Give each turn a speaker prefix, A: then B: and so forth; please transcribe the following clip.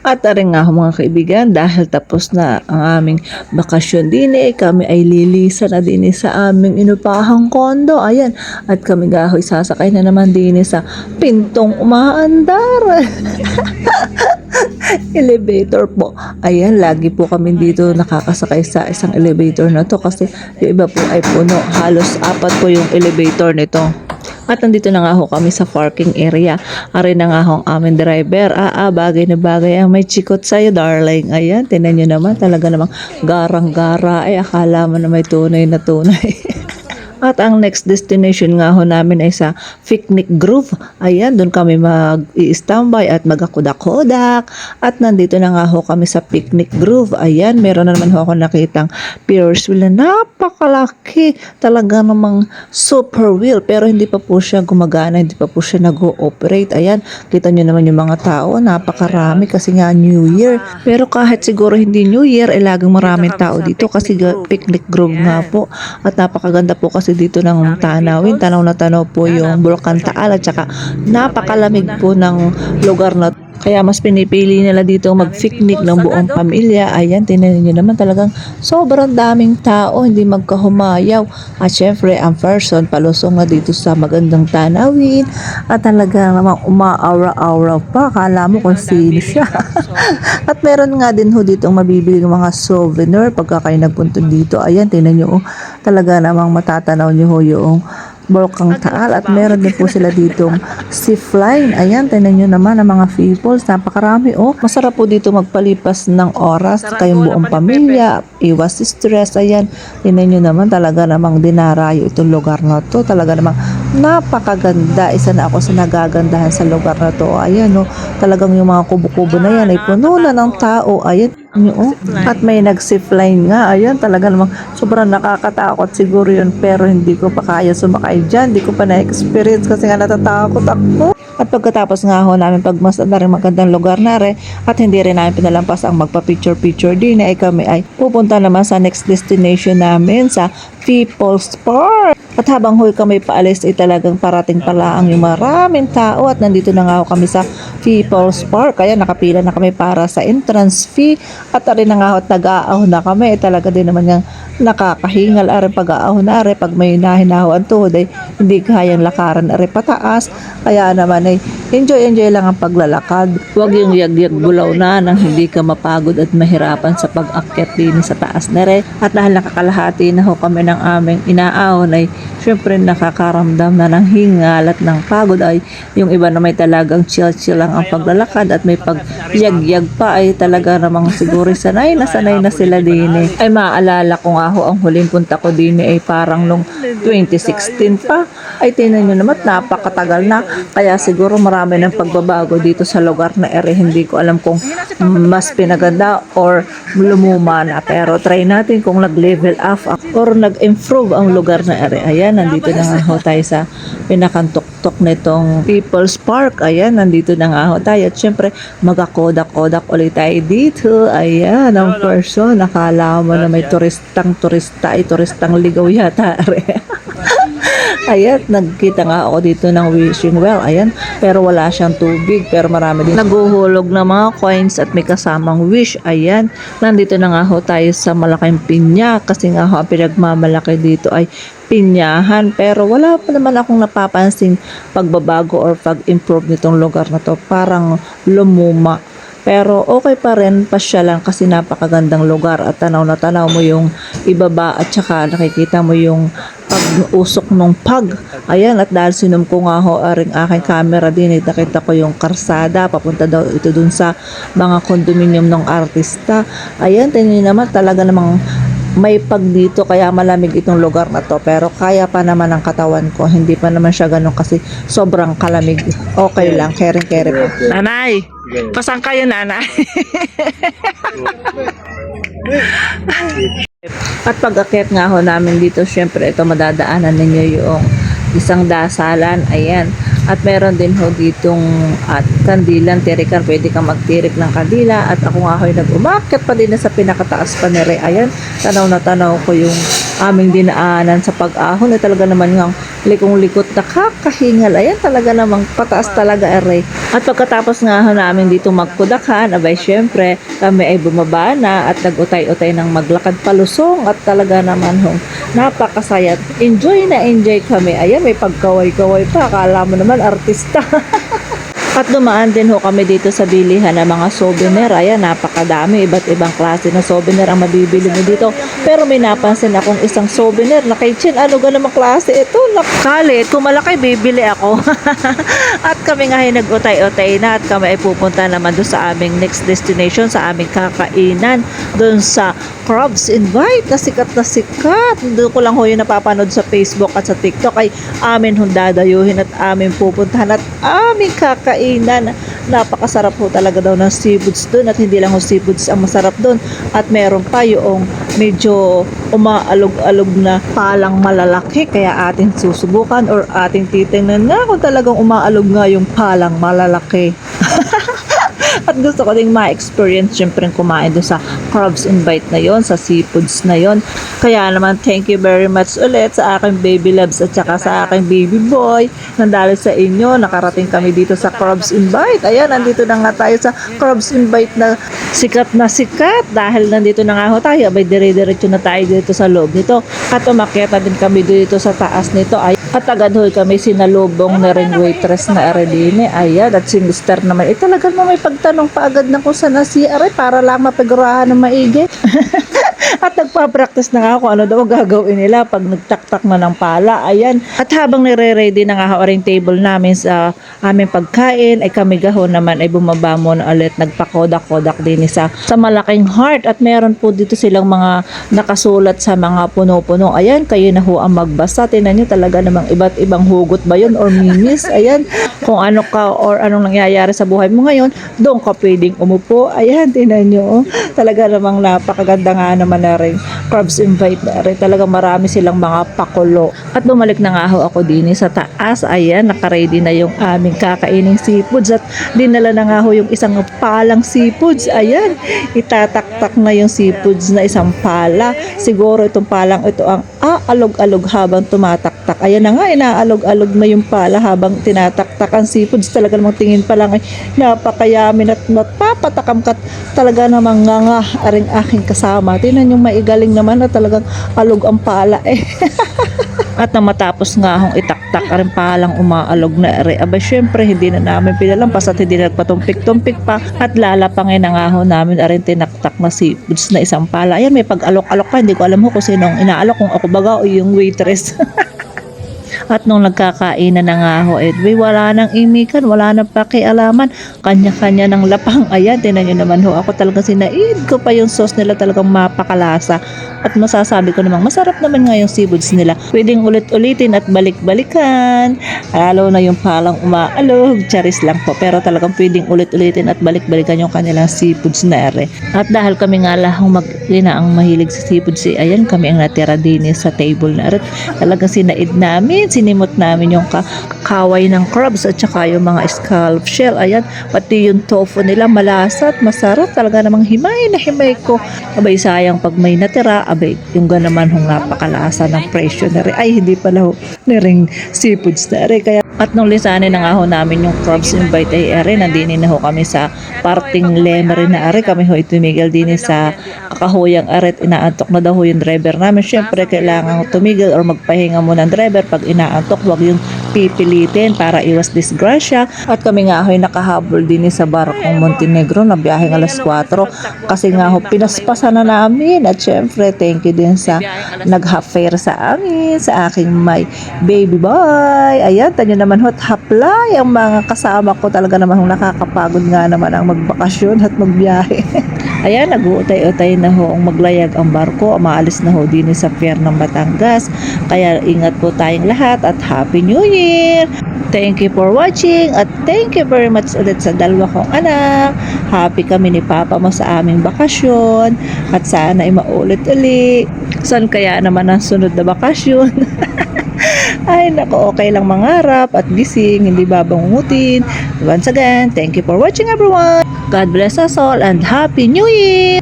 A: At aring nga mga kaibigan, dahil tapos na ang aming bakasyon din kami ay lilisa na din sa aming inupahang kondo. Ayan, at kami gahoy sasakay na naman din sa pintong umaandar. Elevator po. Ayan, lagi po kami dito nakakasakay sa isang elevator na to kasi yung iba po ay puno. Halos apat po yung elevator nito. At nandito na nga ho kami sa parking area. Ari na nga ho ang aming driver. Bagay na bagay ang may chikot sa'yo, darling. Ayan, tinan nyo naman. Talaga namang garang-gara. Ay, akala mo na may tunay na tunay. At ang next destination nga ho namin ay sa Picnic Grove. Ayan, doon kami mag-i-standby at mag-akudak-kudak. At nandito na nga ho kami sa Picnic Grove. Ayan, meron na naman ho ako nakitang Ferris wheel na napakalaki. Talaga namang super wheel. Pero hindi pa po siya gumagana, hindi pa po siya nag-ooperate. Ayan, kita nyo naman yung mga tao. Napakarami kasi nga New Year. Pero kahit siguro hindi New Year, laging maraming tao dito kasi Picnic Grove nga po. At napakaganda po kasi dito ng tanawin. Tanaw na tanaw po yung Bulkan Taal at saka napakalamig po ng lugar na kaya mas pinipili nila dito mag-picnic ng buong pamilya. Ayan, tinanin nyo naman talagang sobrang daming tao, hindi magkahumayaw. At syempre, ang person palusong na dito sa magandang tanawin. At talaga namang uma-aura-aura pa. Kala mo kung sino siya. At meron nga din ho dito mabibili ng mga souvenir pagka kayo nagpunta dito. Ayan, tinan nyo, talaga namang matatanaw nyo ho yung Bulkang Taal at meron din po sila ditong zipline. Ayan, tinan nyo naman ang mga peoples, napakarami masarap po dito magpalipas ng oras kayong buong pamilya, iwas stress. Ayan, tinan nyo naman talaga namang dinarayo itong lugar na to, talaga namang napakaganda. Isa na ako sa nagagandahan sa lugar na to. Ayan, talagang yung mga kubo-kubo na yan ay puno na ng tao. Ayan, at may nag-zipline nga. Ayan, talaga namang sobrang nakakatakot siguro yun, pero hindi ko pa kaya sumakay dyan, hindi ko pa na-experience kasi nga natatakot ako. At pagkatapos nga ho namin pagmasdan na rin magandang lugar na rin at hindi rin namin pinalampas ang magpa-picture-picture din ay kami ay pupunta naman sa next destination namin sa People's Park. At habang huy kami paalis ay talagang parating pala ang yung maraming tao at nandito na nga ho kami sa People's Park. Kaya nakapila na kami para sa entrance fee at rin na nga ho tag-aahon na kami. Talaga din naman yung nakakahingal arin pag-aahon na arin pag may nahinaho ang tuhod ay hindi kayang lakaran arin pataas. Kaya naman ay enjoy lang ang paglalakad. Huwag yung yag-yag bulaw na nang hindi ka mapagod at mahirapan sa pag-akyat din sa taas na rin. At dahil nakakalahati na ho kami ng aming inaahon ay syempre nakakaramdam na ng hingal at ng pagod ay yung iba na may talagang chill lang ang paglalakad at may pag-yag-yag pa ay talaga namang siguro sanay na sila din Ay maaalala ko nga ho ang huling punta ko din ay parang nung 2016 pa. Ay tinan nyo naman napakatagal na. Kaya siguro marami ng pagbabago dito sa lugar na ere. Hindi ko alam kung mas pinaganda or lumuma na. Pero try natin kung nag-level up or nag-improve ang lugar na ere. Ayan, nandito na nga ho tayo sa pinakantuktok nitong People's Park. Ayan, nandito na nga ho tayo. At syempre, magakodak-kodak ulit tayo dito. Ayan, ang person. Nakala mo na may turistang ligaw yata. Ayan, nagkita nga ako dito ng wishing well. Ayan, pero wala siyang tubig. Pero marami din naguhulog na mga coins at may kasamang wish. Ayan, nandito na nga ho tayo sa malaking pinya. Kasi nga ho, ang pinagmamalaki dito ay pinyahan. Pero wala pa naman akong napapansin pagbabago or pag-improve nitong lugar na to. Parang lumuma. Pero okay pa rin, pasya lang kasi napakagandang lugar at tanaw na tanaw mo yung ibaba at saka nakikita mo yung pag-usok ng pag. Ayan, at dahil sinum ko nga ho aring aking camera din, nakita ko yung karsada, papunta daw ito dun sa mga condominium ng artista. Ayan, tingnan naman talaga namang may pag dito kaya malamig itong lugar na to, pero kaya pa naman ang katawan ko, hindi pa naman siya ganun kasi sobrang kalamig. Okay lang, kere pa. Nanay, pasang kayo nanay. At pag-akyat nga ho namin dito, syempre ito madadaanan ninyo yung isang dasalan. Ayan, At meron din ho ditong at kandilan, tirikan, pwede kang magtirik ng kandila. At ako nga ho'y nag-umakyat pa din na sa pinakataas pa nere. Ayan, tanaw na tanaw ko yung aming dinaanan sa pag-ahon. Ay talaga naman ng likong-likot na kakahingal. Ayan, talaga namang pataas talaga ere. At pagkatapos nga ho namin dito magkudakan, abay syempre kami ay bumaba na at nag-utay-utay ng maglakad palusong at talaga naman ho napakasaya. Enjoy na enjoy kami. Ayan, may pagkaway-kaway pa. Akala mo naman artista. At dumaan din ho kami dito sa bilihan ng mga souvenir. Ayan, napakadami. Iba't ibang klase ng souvenir ang mabibili mo dito. Pero may napansin akong isang souvenir na kay Chin. Ano ga namang klase ito? Nakalit. Kung malaki, bibili ako. At kami nga ay nag-utay-utay na at kami ay pupunta naman doon sa aming next destination, sa aming kakainan. Doon sa Crabs Invite na sikat na sikat. Doon ko lang ho yung napapanood sa Facebook at sa TikTok ay amin hong dadayuhin at amin pupuntahan at aming kakainan. Napakasarap po talaga daw ng seafoods doon at hindi lang ho seafoods ang masarap doon at meron pa yung medyo umaalog-alog na palang malalaki kaya ating susubukan or ating titingnan nga kung talagang umaalog nga yung palang malalaki. At gusto ko ding ma-experience syempre kumain doon sa Crabs Invite na yon, sa seafoods na yon. Kaya naman thank you very much ulit sa aking baby loves at saka sa aking baby boy. Nandalo sa inyo, nakarating kami dito sa Crabs Invite. Ayan, nandito na nga tayo sa Crabs Invite na sikat dahil nandito na nga ho tayo. Abay dire-diretso na tayo dito sa loob nito. At umakyat na din kami dito sa taas nito. Ay, at agad ho kami sinalubong na ring waitress na Aredine. Ayan, at si Mr. naman. Talaga mo may pagtanong pa agad na kung saan na si Are para lang mapagurahan ng maigi. At nagpa-practice na nga ako ano daw gagawin nila pag nagtaktak na ng pala. Ayan. At habang nire-ready na nga ring table namin sa aming pagkain, ay kami gahon naman ay bumaba muna ulit. Nagpakodak-kodak din sa malaking heart. At meron po dito silang mga nakasulat sa mga puno-puno. Ayan, kayo na ho ang magbasa. Tinan nyo talaga namang iba't ibang hugot ba yun or mimis. Ayan, kung ano ka or anong nangyayari sa buhay mo ngayon, doon ka pwedeng umupo. Ayan, tinan nyo. Talaga namang napakaganda nga naman na rin Crabs Invite na rin. Talagang marami silang mga pakulo. At bumalik na nga ho ako din sa taas. Ayan, nakaready na yung aming kakaining seafoods at dinala na nga ho yung isang palang seafoods. Ayan, itataktak na yung seafoods na isang pala. Siguro itong palang ito ang aalog-alog habang tumataktak. Ayan na nga, inaalog-alog na yung pala habang tinataktak ang seafoods. Talaga namang tingin pa lang ay napakayamin at napapatakam ka talaga namang nga aring aking kasama. Tinan yung maigaling naman na talagang alog ang pala eh. At nang matapos nga hong itaktak rin palang umaalog na ere. Aba syempre hindi na namin pinalampas at hindi na nagpatumpik-tumpik pa. At lalapangin na nga ho namin rin tinaktak na seafoods na isang pala. Ayan, may pag-alok-alok pa. Hindi ko alam ho kung sino ang inaalok, kung ako baga o yung waitress. At nung nagkakainan na nga ho, wala nang imikan, wala nang pakialaman, kanya-kanya ng lapang. Ayan, tinan nyo naman ho, ako talagang sinaid ko pa yung sauce nila, talagang mapakalasa. At masasabi ko namang masarap naman nga yung seafoods nila. Pwedeng ulit-ulitin at balik-balikan. Lalo na yung palang umaalog, charis lang po. Pero talagang pwedeng ulit-ulitin at balik-balikan yung kanilang seafoods na ere. At dahil kami nga lahang ang mahilig sa seafoods, ayan, kami ang natira din sa table na ere. Talagang sinaid namin, sinimot namin yung kaway ng crabs at saka yung mga scallop shell. Ayan, pati yung tofu nila malasa at masarap. Talaga namang himay na himay ko. Abay sayang pag may natira, abay yung ganaman hong napakalasa ng presyo na rin. Ay, hindi pala ho na ring seafoods na rin. Kaya at nung lisanin na nga ho namin yung Crabs Invite ay ere, nandinin na ho kami sa parting Lemery na are. Kami ho itumigil din sa kakahuyang are at inaantok na daw ho yung driver namin. Syempre kailangan tumigil or magpahinga muna ng driver pag inaantok. Huwag yung pipilitin para iwas disgrasya. At kami nga ho ay nakahabol din sa barkong Montenegro na biyaheng alas 4 kasi nga ho pinaspasan na namin. At syempre thank you din sa nag-half-fare sa amin, sa aking my baby boy. Ayan, tanyo naman ho, haplay ang mga kasama ko. Talaga naman ho, nakakapagod nga naman ang magbakasyon at magbiyahe. Ayan, nag-uutay-utay na ho ang maglayag ang barko. Maalis na ho din sa pier ng Batangas. Kaya ingat po tayong lahat at Happy New Year! Thank you for watching at thank you very much ulit sa dalawa kong anak. Happy kami ni Papa mo sa aming bakasyon at sana ay maulit-uli. Saan kaya naman ang sunod na bakasyon? Ay nako, okay lang mangarap at gising, hindi babangungutin. Once again, thank you for watching everyone. God bless us all and Happy New Year!